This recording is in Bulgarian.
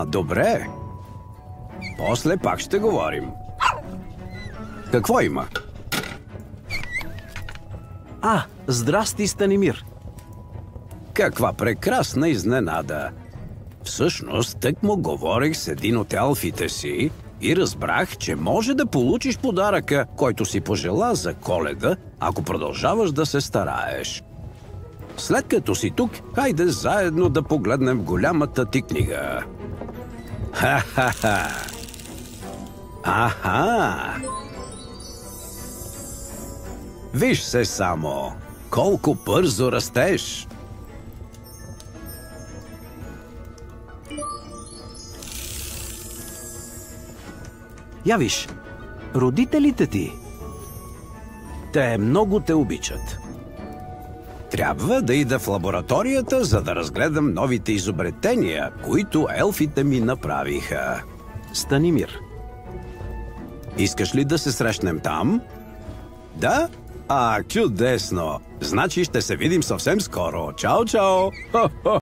Добре. После пак ще говорим. Какво има? Здрасти, Станимир. Каква прекрасна изненада! Всъщност, тъкмо говорих с един от елфите си и разбрах, че може да получиш подаръка, който си пожела за Коледа, ако продължаваш да се стараеш. След като си тук, хайде заедно да погледнем голямата ти книга. Ха-ха-ха! Аха! Виж се само! Колко бързо растеш! Я виж, родителите ти. Те много те обичат. Трябва да ида в лабораторията, за да разгледам новите изобретения, които елфите ми направиха. Станимир. Искаш ли да се срещнем там? Да? Чудесно! Значи ще се видим съвсем скоро. Чао, чао!